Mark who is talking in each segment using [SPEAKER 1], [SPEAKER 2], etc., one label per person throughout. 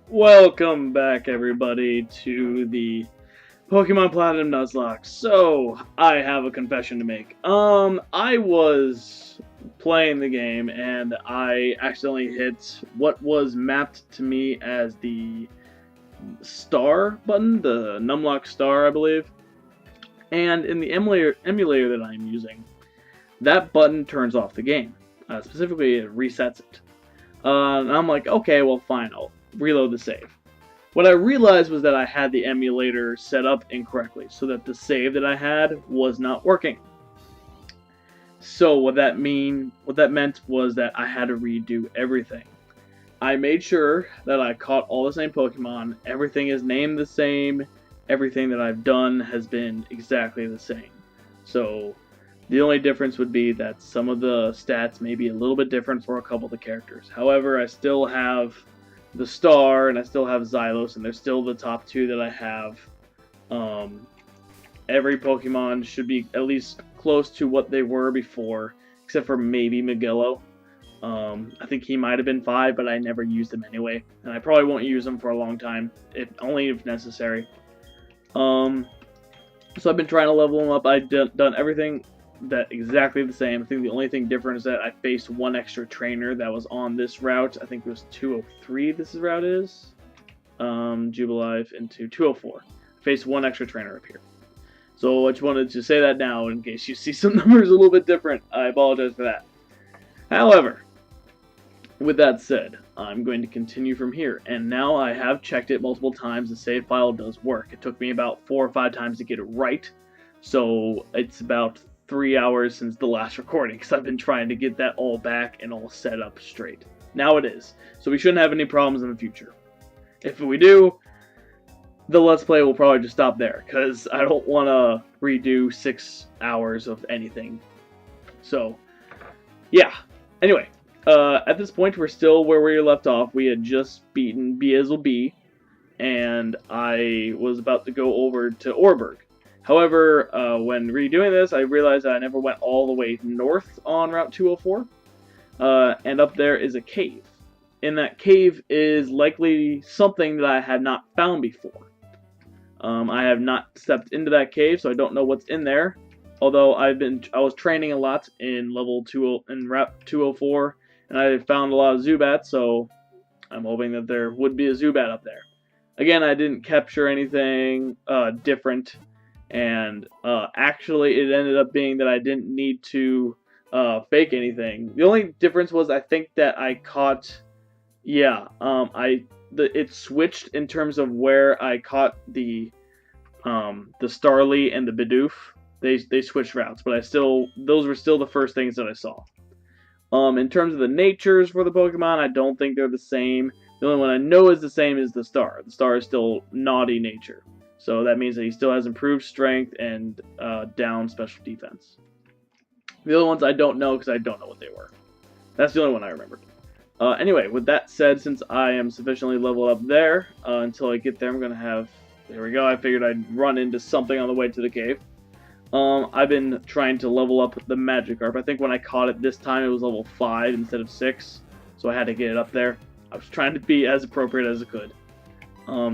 [SPEAKER 1] Welcome back, everybody, to the Pokemon Platinum Nuzlocke. So, I have a confession to make. I was playing the game and I accidentally hit what was mapped to me as the star button, the Numlock star, I believe. And in the emulator that I'm using, that button turns off the game. Specifically, it resets it. And I'm like, okay, well, fine, I'll reload the save. What I realized was that I had the emulator set up incorrectly, so that the save that I had was not working. So what that meant was that I had to redo everything. I made sure that I caught all the same Pokemon, everything is named the same, everything that I've done has been exactly the same. So the only difference would be that some of the stats may be a little bit different for a couple of the characters. However, I still have the Star and I still have Xylos, and they're still the top two that I have. Every Pokemon should be at least close to what they were before, except for maybe Megillo. I think he might have been 5, but I never used him anyway, and I probably won't use him for a long time, only if necessary. So I've been trying to level him up. I've done everything that exactly the same. I think the only thing different is that I faced one extra trainer that was on this route. I think it was 203 this route is. Jubilife into 204. I faced one extra trainer up here. So I just wanted to say that now in case you see some numbers a little bit different. I apologize for that. However, with that said, I'm going to continue from here, and now I have checked it multiple times. The save file does work. It took me about 4 or 5 times to get it right, so it's about 3 hours since the last recording, because I've been trying to get that all back and all set up straight. Now it is, so we shouldn't have any problems in the future. If we do, the Let's Play will probably just stop there, because I don't want to redo 6 hours of anything. So, yeah. Anyway, at this point, we're still where we left off. We had just beaten Beelzebub B, and I was about to go over to Orberg. However, when redoing this, I realized that I never went all the way north on Route 204, and up there is a cave. In that cave is likely something that I had not found before. I have not stepped into that cave, so I don't know what's in there. Although I was training a lot in Route 204, and I found a lot of Zubats, so I'm hoping that there would be a Zubat up there. Again, I didn't capture anything different, and actually it ended up being that I didn't need to fake anything. The only difference was I think that I caught, it switched in terms of where I caught the Starly and the Bidoof. They switched routes, but those were still the first things that I saw. In terms of the natures for the Pokemon, I don't think they're the same. The only one I know is the same is the Star. The Star is still naughty nature, so that means that he still has improved strength and down special defense. The other ones I don't know because I don't know what they were. That's the only one I remembered. Anyway, with that said, since I am sufficiently leveled up there, until I get there, I'm going to have... There we go, I figured I'd run into something on the way to the cave. I've been trying to level up the Magikarp. I think when I caught it this time, it was level 5 instead of 6, so I had to get it up there. I was trying to be as appropriate as I could.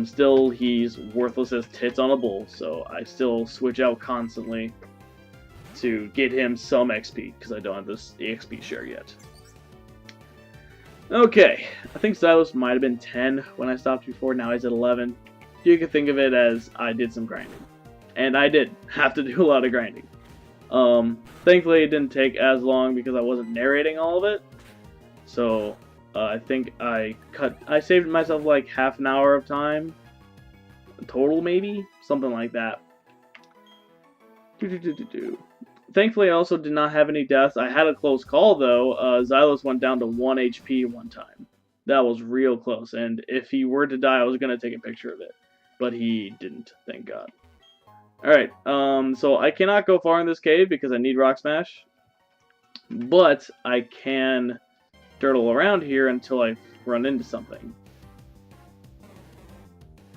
[SPEAKER 1] Still, he's worthless as tits on a bull, so I still switch out constantly to get him some XP, because I don't have this EXP share yet. Okay, I think Xylos might have been 10 when I stopped before, now he's at 11. You can think of it as I did some grinding. And I did have to do a lot of grinding. Thankfully, it didn't take as long because I wasn't narrating all of it. So, I think I saved myself like half an hour of time. Total, maybe? Something like that. Thankfully, I also did not have any deaths. I had a close call, though. Xylos went down to 1 HP one time. That was real close. And if he were to die, I was going to take a picture of it. But he didn't, thank God. Alright, so I cannot go far in this cave because I need Rock Smash. But I can turtle around here until I run into something.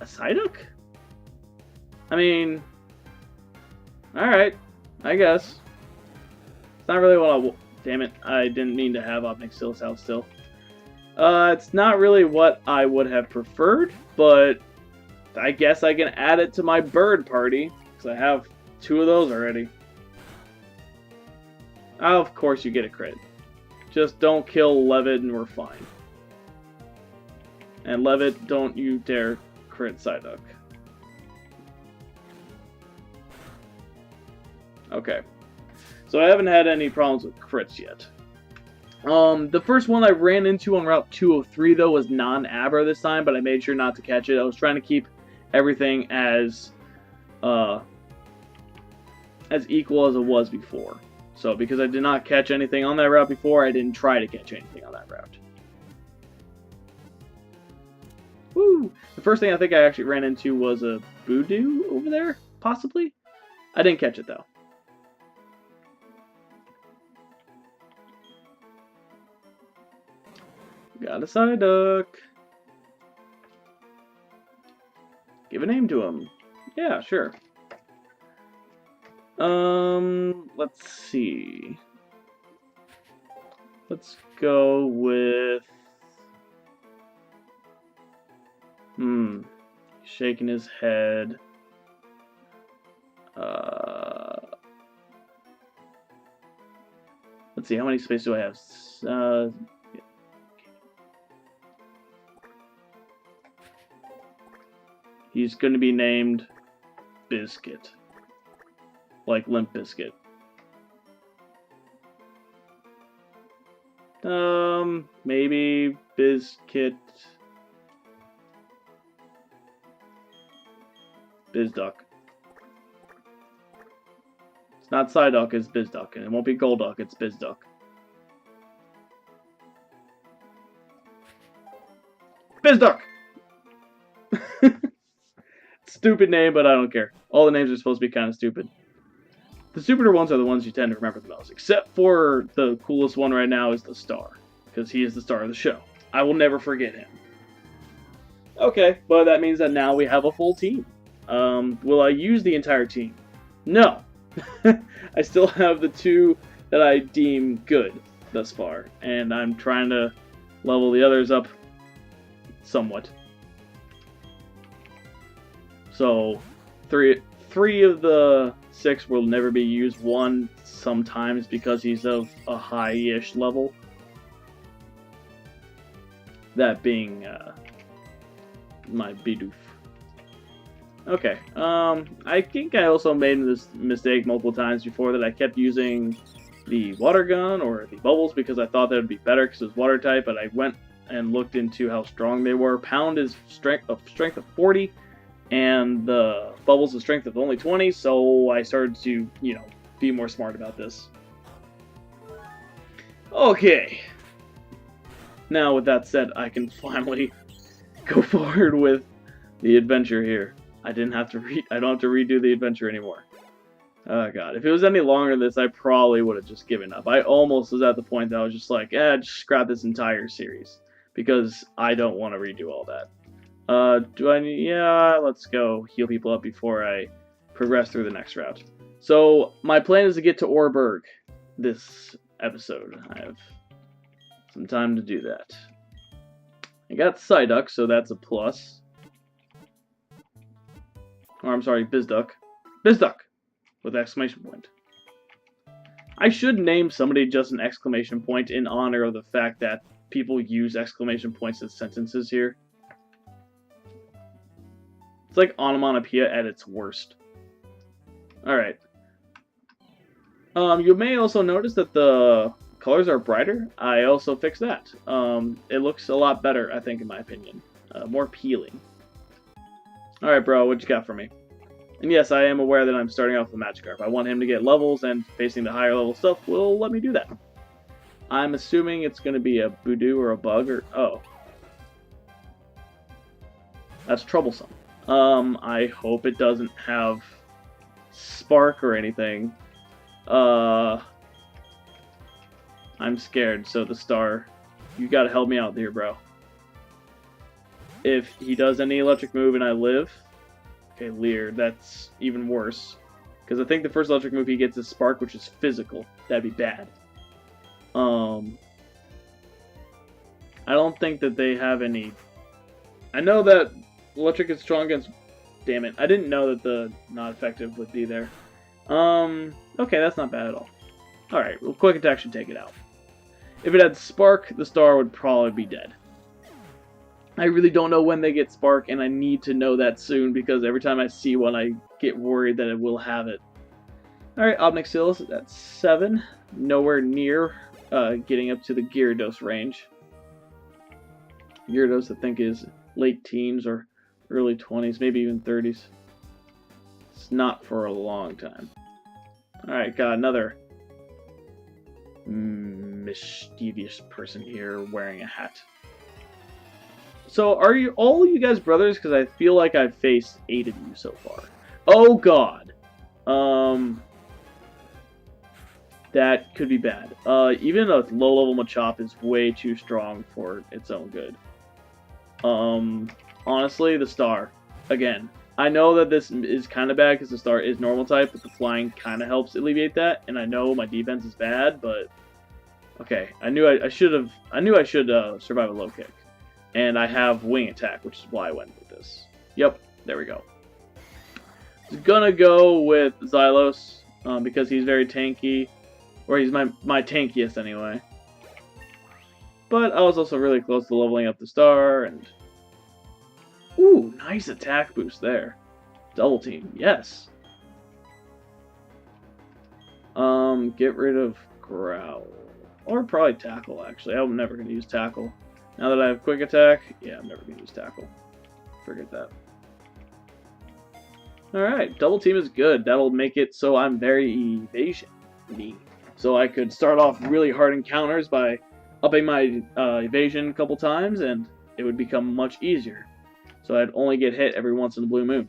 [SPEAKER 1] A Psyduck? I mean... Alright, I guess. It's not really what I... Damn it, I didn't mean to have Obnixilis out still. It's not really what I would have preferred, but I guess I can add it to my bird party, because I have 2 of those already. Oh, of course you get a crit. Just don't kill Levitt and we're fine. And Levitt, don't you dare crit Psyduck. Okay. So I haven't had any problems with crits yet. The first one I ran into on Route 203, though, was non-Abra this time, but I made sure not to catch it. I was trying to keep everything as equal as it was before. So, because I did not catch anything on that route before, I didn't try to catch anything on that route. Woo! The first thing I think I actually ran into was a Voodoo over there, possibly? I didn't catch it, though. Got a Psyduck. Give a name to him. Yeah, sure. Let's see. Let's go with... Shaking his head. Let's see, how many space do I have? He's going to be named Biscuit. Like Limp Bizkit. Maybe Bizkit. Bizduck. It's not Psyduck, it's Bizduck. And it won't be Golduck, it's Bizduck. Bizduck! Stupid name, but I don't care. All the names are supposed to be kind of stupid. The stupider ones are the ones you tend to remember the most, except for the coolest one right now is the star, because he is the star of the show. I will never forget him. Okay, but that means that now we have a full team. Will I use the entire team? No. I still have the 2 that I deem good thus far, and I'm trying to level the others up somewhat. So, three of the 6 will never be used. 1 sometimes because he's of a high-ish level. That being my Bidoof. Okay. I think I also made this mistake multiple times before that I kept using the water gun or the bubbles because I thought that would be better because it was water type, but I went and looked into how strong they were. Pound is strength of 40. And the bubbles of strength of only 20, so I started to, be more smart about this. Okay. Now, with that said, I can finally go forward with the adventure here. I don't have to redo the adventure anymore. Oh god, if it was any longer than this, I probably would have just given up. I almost was at the point that I was just like, just scrap this entire series. Because I don't want to redo all that. Let's go heal people up before I progress through the next route. So, my plan is to get to Orberg this episode. I have some time to do that. I got Psyduck, so that's a plus. Or, I'm sorry, Bizduck. Bizduck! With exclamation point. I should name somebody just an exclamation point in honor of the fact that people use exclamation points as sentences here. It's like onomatopoeia at its worst. Alright. You may also notice that the colors are brighter. I also fixed that. It looks a lot better, I think, in my opinion. More appealing. Alright, bro, what you got for me? And yes, I am aware that I'm starting off with Magikarp. I want him to get levels, and facing the higher level stuff will let me do that. I'm assuming it's going to be a Voodoo or a Bug or... Oh. That's troublesome. I hope it doesn't have Spark or anything. I'm scared, so the star... You gotta help me out here, bro. If he does any electric move and I live... Okay, Leer, that's even worse. Because I think the first electric move he gets is Spark, which is physical. That'd be bad. I don't think that they have any... I know that electric is strong against... Damn it, I didn't know that the not effective would be there. Okay, that's not bad at all. Alright, well, quick attack should take it out. If it had spark, the star would probably be dead. I really don't know when they get spark, and I need to know that soon, because every time I see one, I get worried that it will have it. Alright, Unintelligibles at 7. Nowhere near getting up to the Gyarados range. Gyarados, I think, is late teens or early 20s, maybe even 30s. It's not for a long time. Alright, got another mischievous person here wearing a hat. So, are you all you guys brothers? Because I feel like I've faced 8 of you so far. Oh god. That could be bad. Even a low-level Machop is way too strong for its own good. Honestly, the star. Again, I know that this is kind of bad because the star is normal type, but the flying kind of helps alleviate that. And I know my defense is bad, but okay. I knew I should survive a low kick, and I have wing attack, which is why I went with this. Yep, there we go. I'm gonna go with Xylos because he's very tanky, or he's my tankiest anyway. But I was also really close to leveling up the star, and ooh, nice attack boost there. Double team, yes. Get rid of Growl. Or probably Tackle, actually. I'm never going to use Tackle. Now that I have Quick Attack, yeah, I'm never going to use Tackle. Forget that. Alright, Double Team is good. That'll make it so I'm very evasion-y. So I could start off really hard encounters by upping my evasion a couple times, and it would become much easier. So I'd only get hit every once in a blue moon.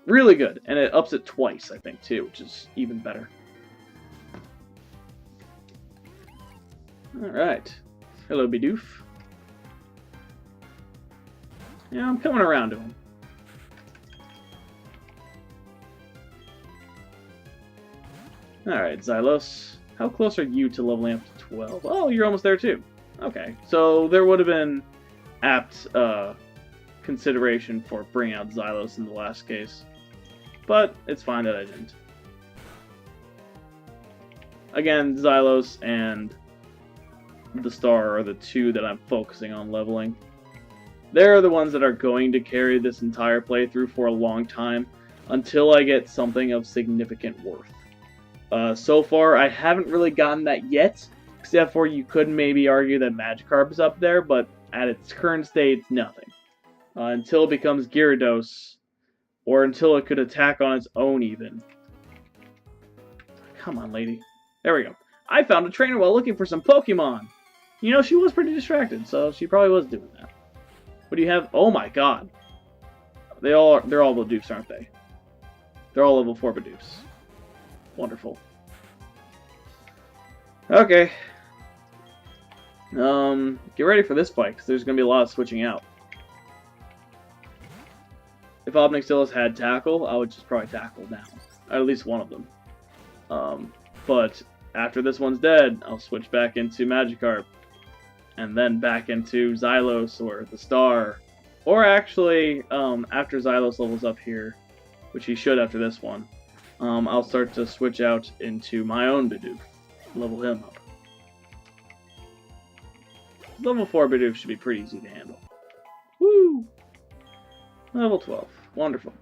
[SPEAKER 1] Really good. And it ups it twice, I think, too, which is even better. Alright. Hello, Bidoof. Yeah, I'm coming around to him. Alright, Xylos. How close are you to leveling up to 12? Oh, you're almost there, too. Okay, so there would have been apt consideration for bringing out Xylos in the last case. But it's fine that I didn't. Again, Xylos and the star are the two that I'm focusing on leveling. They're the ones that are going to carry this entire playthrough for a long time until I get something of significant worth. So far, I haven't really gotten that yet, except for you could maybe argue that Magikarp is up there, but at its current state, it's nothing. Until it becomes Gyarados, or until it could attack on its own even. Come on, lady. There we go. I found a trainer while looking for some Pokemon. You know, she was pretty distracted, so she probably was doing that. What do you have? Oh my god. They're all Bidoofs, aren't they? They're all level 4 Bidoofs. Wonderful. Okay. Get ready for this fight, because there's going to be a lot of switching out. If Unintelligibles had Tackle, I would just probably Tackle now. At least one of them. But after this one's dead, I'll switch back into Magikarp. And then back into Xylos or the Star. Or actually, after Xylos levels up here, which he should after this one, I'll start to switch out into my own Bidoof. Level him up. Level 4 Bidoof should be pretty easy to handle. Woo! Level 12. Wonderful.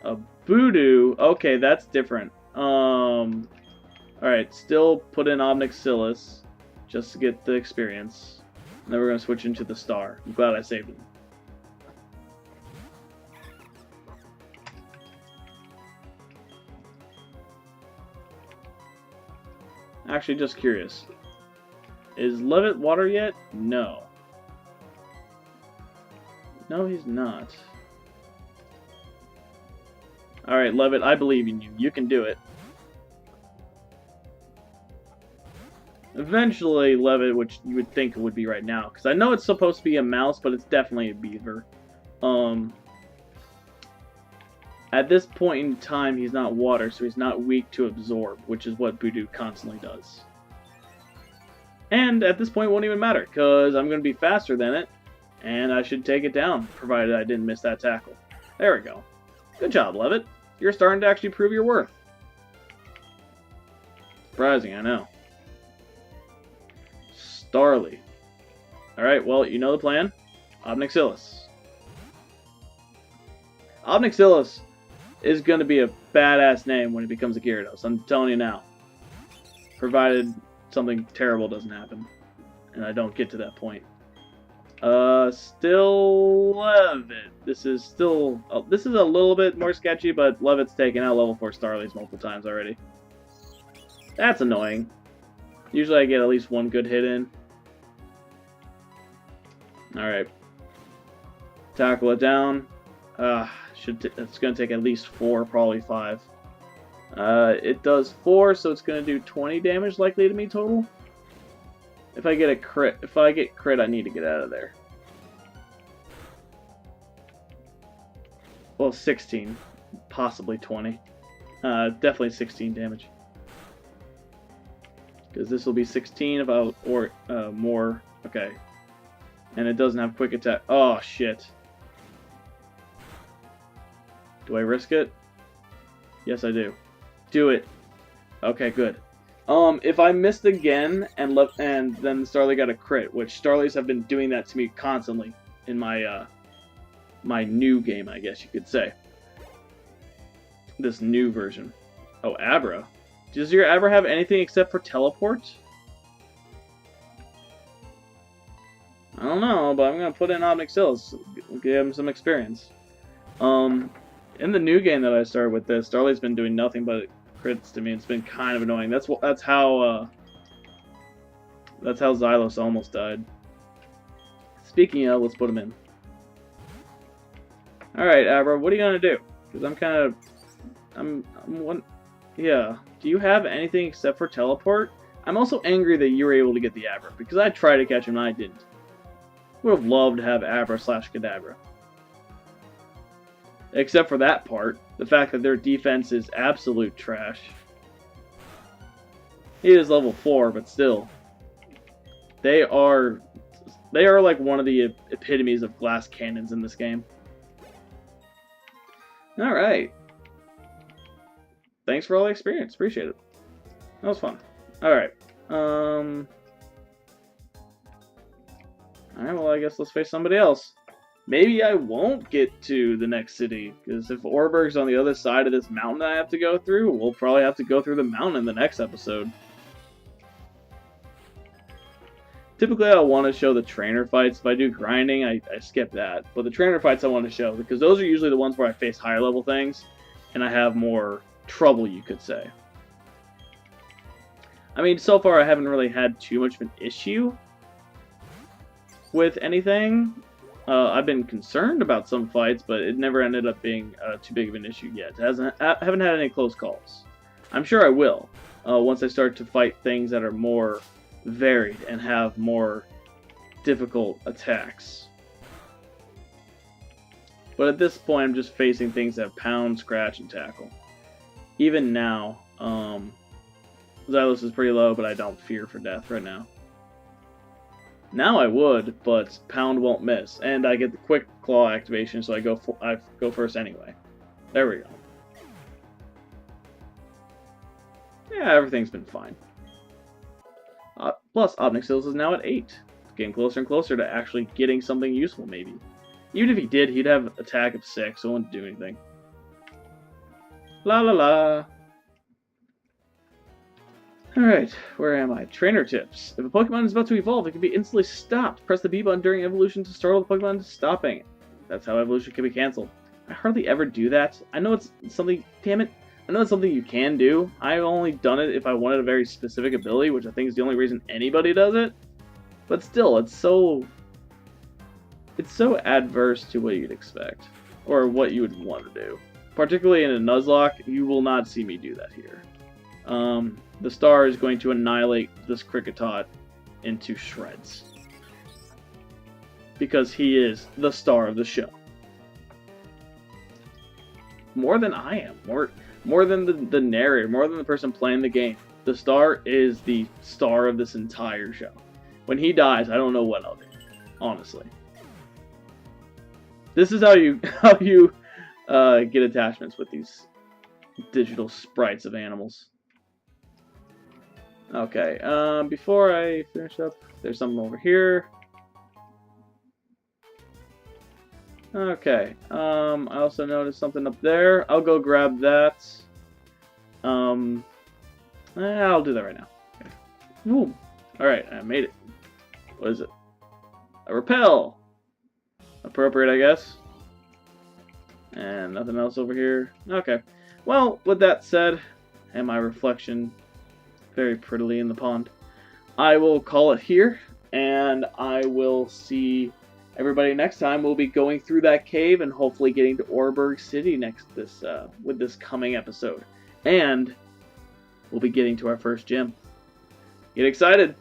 [SPEAKER 1] A Voodoo. Okay, that's different. Alright, still put in Unintelligibles just to get the experience. And then we're going to switch into the Star. I'm glad I saved him. Actually, just curious. Is Levitt water yet? No. No, he's not. Alright, Levitt, I believe in you. You can do it. Eventually, Levitt, which you would think it would be right now, because I know it's supposed to be a mouse, but it's definitely a beaver. At this point in time, he's not water, so he's not weak to absorb, which is what Voodoo constantly does. And at this point, it won't even matter, because I'm going to be faster than it, and I should take it down, provided I didn't miss that tackle. There we go. Good job, Levitt. You're starting to actually prove your worth. Surprising, I know. Starly. Alright, well, you know the plan. Obnixilis. Obnixilis is going to be a badass name when it becomes a Gyarados. I'm telling you now. Provided something terrible doesn't happen. And I don't get to that point. Still Levitt. This is still... this is a little bit more sketchy, but Levitt's taken out level 4 Starlies multiple times already. That's annoying. Usually I get at least one good hit in. Alright. Tackle it down. It's going to take at least 4, probably 5. It does 4, so it's going to do 20 damage likely to me total. If I get a crit, I need to get out of there. Well, 16, possibly 20. Definitely 16 damage. Because this will be 16 about or more. Okay. And it doesn't have quick attack. Oh shit. Do I risk it? Yes, I do. Do it. Okay, good. If I missed again and then Starly got a crit, which Starlies have been doing that to me constantly in my my new game, I guess you could say. This new version. Oh, Abra. Does your Abra have anything except for teleport? I don't know, but I'm gonna put in Obnixilis. Give him some experience. In the new game that I started with this, Starly's been doing nothing but crits to me. It's been kind of annoying. That's how Xylos almost died. Speaking of, let's put him in. All right, Abra, what are you gonna do? Because yeah. Do you have anything except for teleport? I'm also angry that you were able to get the Abra because I tried to catch him and I didn't. Would have loved to have Abra / Kadabra. Except for that part, the fact that their defense is absolute trash. He is level 4, but still. They are like one of the epitomes of glass cannons in this game. Alright. Thanks for all the experience. Appreciate it. That was fun. Alright. Alright, well, I guess let's face somebody else. Maybe I won't get to the next city, because if Orberg's on the other side of this mountain I have to go through, we'll probably have to go through the mountain in the next episode. Typically, I want to show the trainer fights. If I do grinding, I skip that. But the trainer fights I want to show, because those are usually the ones where I face higher level things, and I have more trouble, you could say. I mean, so far I haven't really had too much of an issue with anything. I've been concerned about some fights, but it never ended up being too big of an issue yet. I haven't had any close calls. I'm sure I will, once I start to fight things that are more varied and have more difficult attacks. But at this point, I'm just facing things that pound, scratch, and tackle. Even now, Xylos is pretty low, but I don't fear for death right now. Now I would, but Pound won't miss, and I get the Quick Claw activation, so I go first anyway. There we go. Yeah, everything's been fine. Plus, Obnixilis is now at 8. It's getting closer and closer to actually getting something useful, maybe. Even if he did, he'd have attack of 6, so it wouldn't do anything. La la la. Alright, where am I? Trainer tips. If a Pokemon is about to evolve, it can be instantly stopped. Press the B button during evolution to startle the Pokemon into stopping it. That's how evolution can be cancelled. I hardly ever do that. I know it's something... Damn it. I know it's something you can do. I've only done it if I wanted a very specific ability, which I think is the only reason anybody does it. But still, it's so adverse to what you'd expect. Or what you would want to do. Particularly in a Nuzlocke, you will not see me do that here. The star is going to annihilate this Kricketot into shreds. Because he is the star of the show. More than I am. More than the narrator. More than the person playing the game. The star is the star of this entire show. When he dies, I don't know what I'll do. Honestly. This is how you get attachments with these digital sprites of animals. Okay, before I finish up, there's something over here. Okay, I also noticed something up there. I'll go grab that. I'll do that right now. Okay. Woo. Alright, I made it. What is it? A repel! Appropriate, I guess. And nothing else over here. Okay. Well, with that said, and my reflection very prettily in the pond, I will call it here, and I will see everybody next time. We'll be going through that cave and hopefully getting to Orberg City with this coming episode. And we'll be getting to our first gym. Get excited!